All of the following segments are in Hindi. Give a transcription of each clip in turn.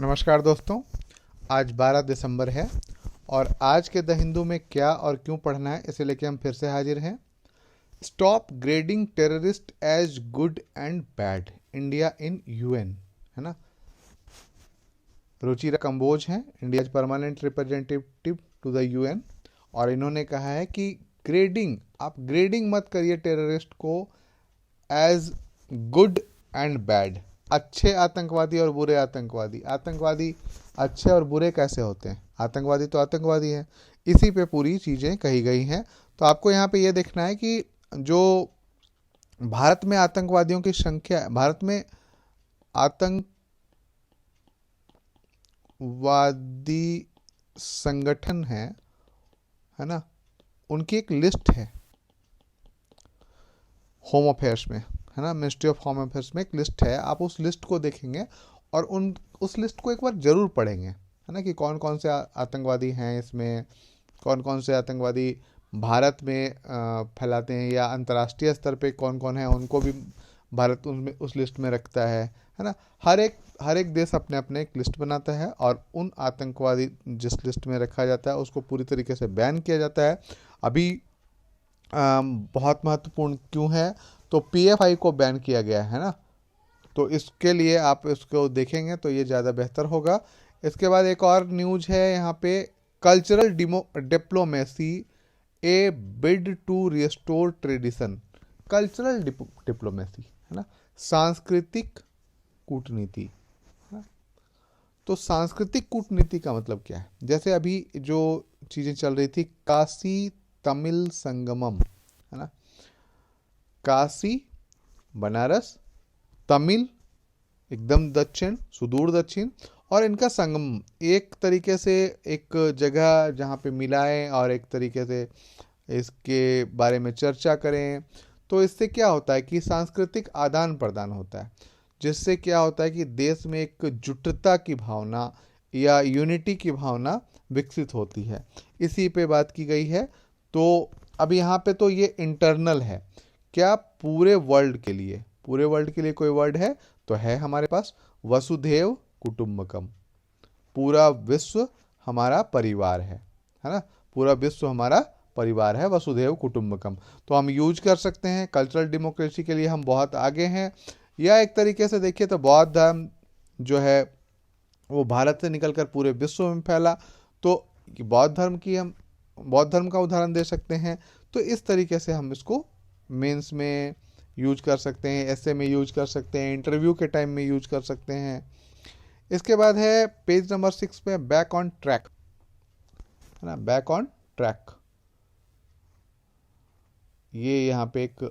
नमस्कार दोस्तों। आज 12 दिसंबर है और आज के द हिंदू में क्या और क्यों पढ़ना है इसे लेके हम फिर से हाजिर हैं। Stop grading terrorist as good and bad, India in UN, है ना। रुचिरा कंबोज हैं India permanent representative to the UN और इन्होंने कहा है कि आप ग्रेडिंग मत करिए टेररिस्ट को एज गुड एंड बैड। अच्छे आतंकवादी और बुरे आतंकवादी अच्छे और बुरे कैसे होते हैं? आतंकवादी तो आतंकवादी है। इसी पे पूरी चीज़ें कही गई हैं। तो आपको यहाँ पे ये देखना है कि जो भारत में आतंकवादियों की संख्या, भारत में आतंकवादी संगठन है ना, उनकी एक लिस्ट है होम अफेयर्स में, है ना, मिनिस्ट्री ऑफ होम अफेयर्स में एक लिस्ट है। आप उस लिस्ट को देखेंगे और उस लिस्ट को एक बार जरूर पढ़ेंगे, है ना, कि कौन कौन से आतंकवादी हैं इसमें, कौन कौन से आतंकवादी भारत में फैलाते हैं या अंतर्राष्ट्रीय स्तर पे कौन कौन है, उनको भी भारत उनमें उस लिस्ट में रखता है ना। हर एक देश अपने अपने एक लिस्ट बनाता है और उन आतंकवादी जिस लिस्ट में रखा जाता है उसको पूरी तरीके से बैन किया जाता है। अभी बहुत महत्वपूर्ण क्यों है, तो पीएफआई को बैन किया गया है ना, तो इसके लिए आप इसको देखेंगे तो ये ज़्यादा बेहतर होगा। इसके बाद एक और न्यूज है यहाँ पे, cultural diplomacy a bid to restore tradition. Cultural diplomacy, है ना, सांस्कृतिक कूटनीति, है ना। तो सांस्कृतिक कूटनीति का मतलब क्या है? जैसे अभी जो चीज़ें चल रही थी, काशी तमिल संगमम, है ना, काशी बनारस तमिल एकदम दक्षिण सुदूर दक्षिण और इनका संगम, एक तरीके से एक जगह जहाँ पे मिलाएं और एक तरीके से इसके बारे में चर्चा करें। तो इससे क्या होता है कि सांस्कृतिक आदान प्रदान होता है, जिससे क्या होता है कि देश में एक जुटता की भावना या यूनिटी की भावना विकसित होती है। इसी पे बात की गई है। तो अब यहाँ पे तो ये इंटरनल है, क्या पूरे वर्ल्ड के लिए कोई वर्ड है तो है हमारे पास वसुधैव कुटुंबकम। पूरा विश्व हमारा परिवार है ना, पूरा विश्व हमारा परिवार है, वसुधैव कुटुंबकम। तो हम यूज कर सकते हैं। कल्चरल डेमोक्रेसी के लिए हम बहुत आगे हैं। या एक तरीके से देखिए तो बौद्ध धर्म जो है वो भारत से निकलकर पूरे विश्व में फैला, तो बौद्ध धर्म का उदाहरण दे सकते हैं। तो इस तरीके से हम इसको मेंस में यूज कर सकते हैं, ऐसे में यूज कर सकते हैं, इंटरव्यू के टाइम में यूज कर सकते हैं। इसके बाद है पेज नंबर 6 पे बैक ऑन ट्रैक, है ना, बैक ऑन ट्रैक। ये यहाँ पे एक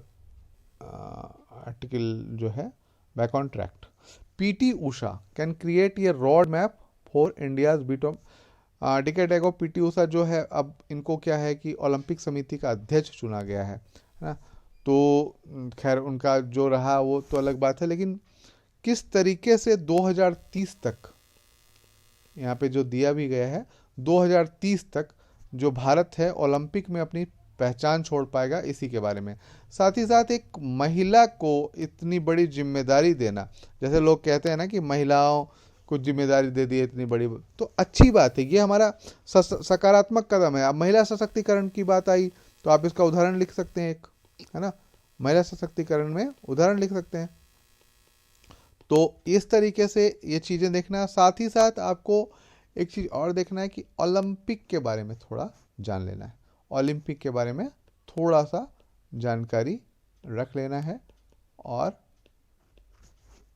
आर्टिकल जो है back on track. PT Usha can create a road map for India's बीटॉम। डिकेड एगो पीटी उषा जो है, अब इनको क्या है कि ओलंपिक समिति का अध्यक्ष चुना गया है ना। तो खैर उनका जो रहा वो तो अलग बात है, लेकिन किस तरीके से 2030 तक यहाँ पे जो दिया भी गया है, 2030 तक जो भारत है ओलंपिक में अपनी पहचान छोड़ पाएगा, इसी के बारे में। साथ ही साथ एक महिला को इतनी बड़ी जिम्मेदारी देना, जैसे लोग कहते हैं ना कि महिलाओं को जिम्मेदारी दे दी इतनी बड़ी, तो अच्छी बात है, ये हमारा सकारात्मक कदम है। अब महिला सशक्तिकरण की बात आई तो आप इसका उदाहरण लिख सकते हैं, एक, है ना, महिला सशक्तिकरण में उदाहरण लिख सकते हैं। तो इस तरीके से ये चीज़ें देखना। साथ ही साथ आपको एक चीज़ और देखना है कि ओलंपिक के बारे में थोड़ा जान लेना है, ओलंपिक के बारे में थोड़ा सा जानकारी रख लेना है और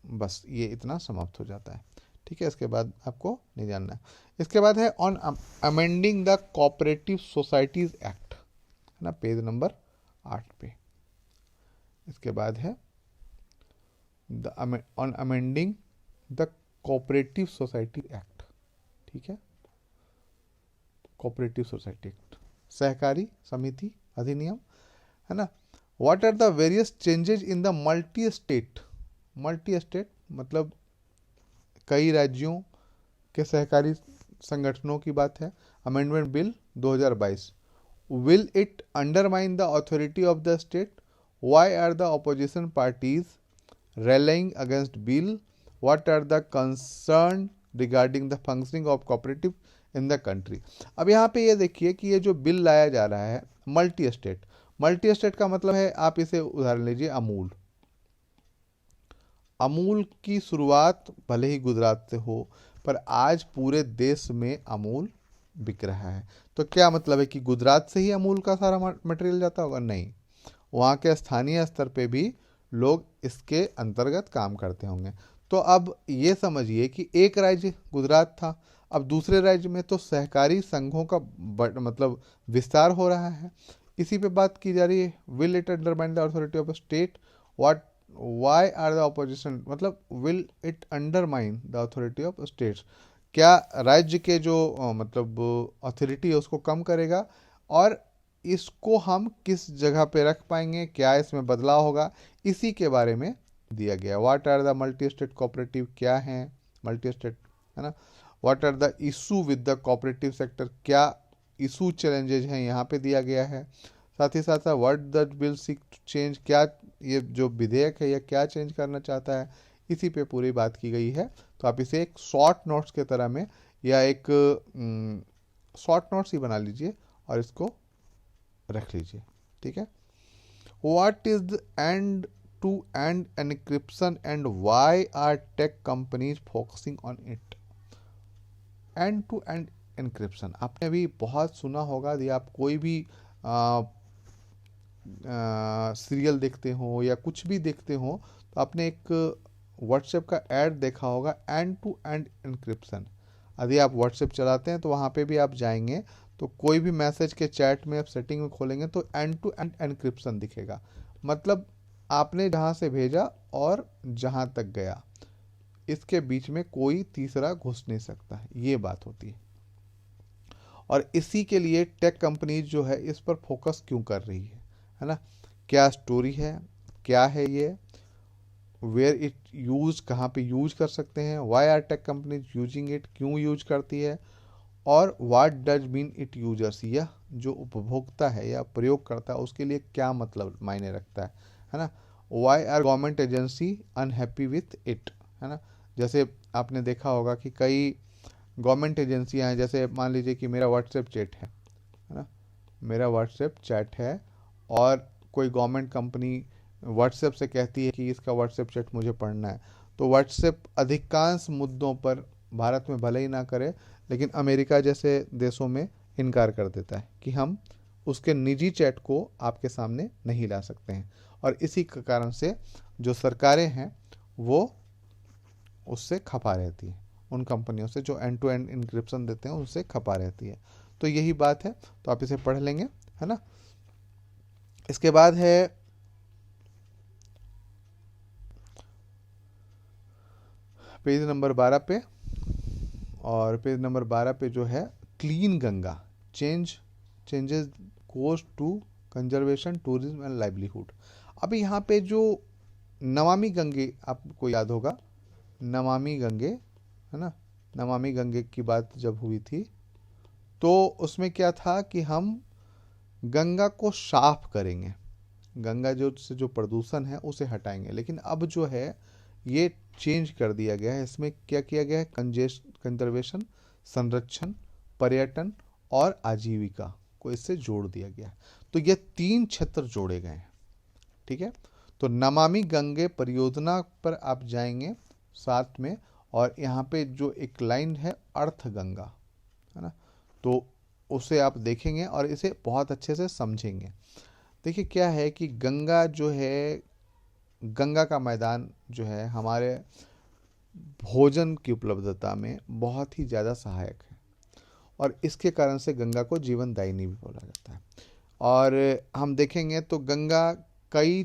बस ये इतना समाप्त हो जाता है। ठीक है, इसके बाद आपको नहीं जानना है। इसके बाद है on amending the cooperative societies act, है ना, पेज नंबर 8 पे। इसके बाद है on amending the cooperative society act. ठीक है, कोऑपरेटिव सोसाइटी एक्ट, सहकारी समिति अधिनियम, है ना। What are the various changes in the multi state मतलब कई राज्यों के सहकारी संगठनों की बात है। Amendment bill 2022। Will it undermine the authority of the state? Why are the opposition parties rallying against bill? What are the concern regarding the functioning of cooperative in the country. अब यहाँ पे ये देखिए कि ये जो बिल लाया जा रहा है मल्टी स्टेट, मल्टी स्टेट का मतलब है, आप इसे उदाहरण लीजिए अमूल। अमूल की शुरुआत भले ही गुजरात से हो, पर आज पूरे देश में अमूल बिक रहा है। तो क्या मतलब है कि गुजरात से ही अमूल का सारा मटेरियल जाता होगा? नहीं, वहाँ के स्थानीय स्तर पे भी लोग इसके अंतर्गत काम करते होंगे। तो अब ये समझिए कि एक राज्य गुजरात था, अब दूसरे राज्य में तो सहकारी संघों का मतलब विस्तार हो रहा है। इसी पे बात की जा रही है, will it undermine the authority of state, what why are the opposition, मतलब will it undermine the authority of states, क्या राज्य के जो मतलब अथॉरिटी है उसको कम करेगा, और इसको हम किस जगह पे रख पाएंगे, क्या इसमें बदलाव होगा, इसी के बारे में दिया गया। What are the multi state cooperative, क्या है मल्टी स्टेट, है ना। What are the issue with the cooperative sector, क्या इशू चैलेंजेज हैं, यहाँ पे दिया गया है। साथ ही साथ what the bill seek to change, क्या ये जो विधेयक है यह क्या चेंज करना चाहता है, इसी पे पूरी बात की गई है। तो आप इसे एक शॉर्ट नोट्स के तरह में या एक शॉर्ट नोट्स ही बना लीजिए और इसको रख लीजिए, ठीक है। What is the end to end encryption and why are tech companies focusing on it. End to end encryption आपने भी बहुत सुना होगा, यदि आप कोई भी सीरियल देखते हो या कुछ भी देखते हो तो आपने एक व्हाट्सएप का ऐड देखा होगा, एंड टू एंड एनक्रिप्शन। यदि आप व्हाट्सएप चलाते हैं तो वहाँ पे भी आप जाएंगे तो कोई भी मैसेज के चैट में आप सेटिंग में खोलेंगे तो एंड टू एंड एनक्रिप्शन दिखेगा, मतलब आपने जहाँ से भेजा और जहाँ तक गया इसके बीच में कोई तीसरा घुस नहीं सकता, ये बात होती है। और इसी के लिए टेक कंपनीज जो है इस पर फोकस क्यों कर रही है ना। क्या स्टोरी है, क्या है ये, वेयर इट यूज, कहाँ पे यूज कर सकते हैं, why are tech companies using it, क्यों यूज करती है, और what does mean it users, यह जो उपभोक्ता है या प्रयोग करता है उसके लिए क्या मतलब मायने रखता है ना। Why are government agency unhappy with it, है ना। जैसे आपने देखा होगा कि कई गवर्नमेंट एजेंसियां हैं, जैसे मान लीजिए कि मेरा व्हाट्सएप चैट है ना, मेरा व्हाट्सएप चैट है और कोई गवर्नमेंट कंपनी व्हाट्सएप से कहती है कि इसका व्हाट्सएप चैट मुझे पढ़ना है, तो व्हाट्सएप अधिकांश मुद्दों पर भारत में भले ही ना करे लेकिन अमेरिका जैसे देशों में इनकार कर देता है कि हम उसके निजी चैट को आपके सामने नहीं ला सकते हैं। और इसी के कारण से जो सरकारें हैं वो उससे खपा रहती हैं, उन कंपनियों से जो एंड टू एंड इंक्रिप्शन देते हैं उनसे खपा रहती है। तो यही बात है, तो आप इसे पढ़ लेंगे, है ना। इसके बाद है पेज नंबर 12 पे, और पेज नंबर 12 पे जो है clean Ganga changes course to conservation tourism and livelihood. अभी यहाँ पे जो नमामि गंगे आपको याद होगा, नमामि गंगे, है ना, नमामि गंगे की बात जब हुई थी तो उसमें क्या था कि हम गंगा को साफ करेंगे, गंगा से जो प्रदूषण है उसे हटाएंगे। लेकिन अब जो है ये चेंज कर दिया गया है, इसमें क्या किया गया है, कंजर्वेशन, संरक्षण, पर्यटन और आजीविका को इससे जोड़ दिया गया है। तो ये 3 क्षेत्र जोड़े गए हैं, ठीक है। तो नमामि गंगे परियोजना पर आप जाएंगे साथ में, और यहाँ पे जो एक लाइन है अर्थ गंगा, है ना, तो उसे आप देखेंगे और इसे बहुत अच्छे से समझेंगे। देखिए क्या है कि गंगा जो है, गंगा का मैदान जो है हमारे भोजन की उपलब्धता में बहुत ही ज़्यादा सहायक है, और इसके कारण से गंगा को जीवनदायिनी भी बोला जाता है। और हम देखेंगे तो गंगा कई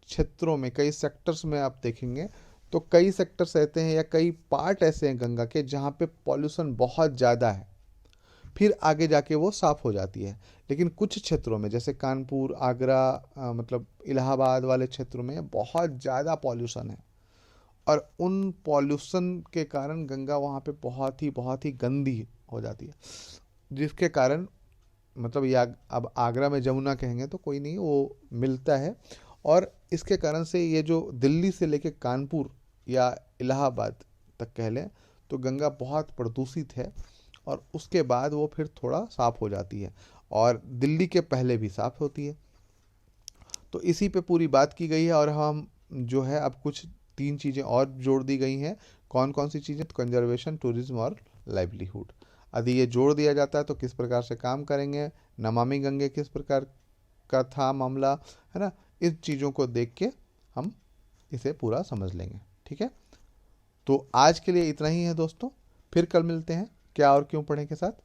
क्षेत्रों में, कई सेक्टर्स में आप देखेंगे तो कई सेक्टर्स ऐसे हैं या कई पार्ट ऐसे हैं गंगा के जहाँ पे पॉल्यूशन बहुत ज़्यादा है, फिर आगे जाके वो साफ़ हो जाती है। लेकिन कुछ क्षेत्रों में जैसे कानपुर, आगरा, मतलब इलाहाबाद वाले क्षेत्रों में बहुत ज़्यादा पॉल्यूशन है, और उन पॉल्यूशन के कारण गंगा वहाँ पे बहुत ही गंदी हो जाती है, जिसके कारण मतलब या अब आगरा में जमुना कहेंगे तो कोई नहीं, वो मिलता है। और इसके कारण से ये जो दिल्ली से लेके कानपुर या इलाहाबाद तक कह लें तो गंगा बहुत प्रदूषित है, और उसके बाद वो फिर थोड़ा साफ हो जाती है, और दिल्ली के पहले भी साफ होती है। तो इसी पे पूरी बात की गई है, और हम जो है अब कुछ 3 चीज़ें और जोड़ दी गई हैं। कौन कौन सी चीज़ें? कंजर्वेशन, टूरिज्म और लाइवलीहुड। यदि ये जोड़ दिया जाता है तो किस प्रकार से काम करेंगे, नमामि गंगे किस प्रकार का था मामला, है ना, इन चीज़ों को देख के हम इसे पूरा समझ लेंगे। ठीक है, तो आज के लिए इतना ही है दोस्तों, फिर कल मिलते हैं क्या और क्यों पढ़ें के साथ।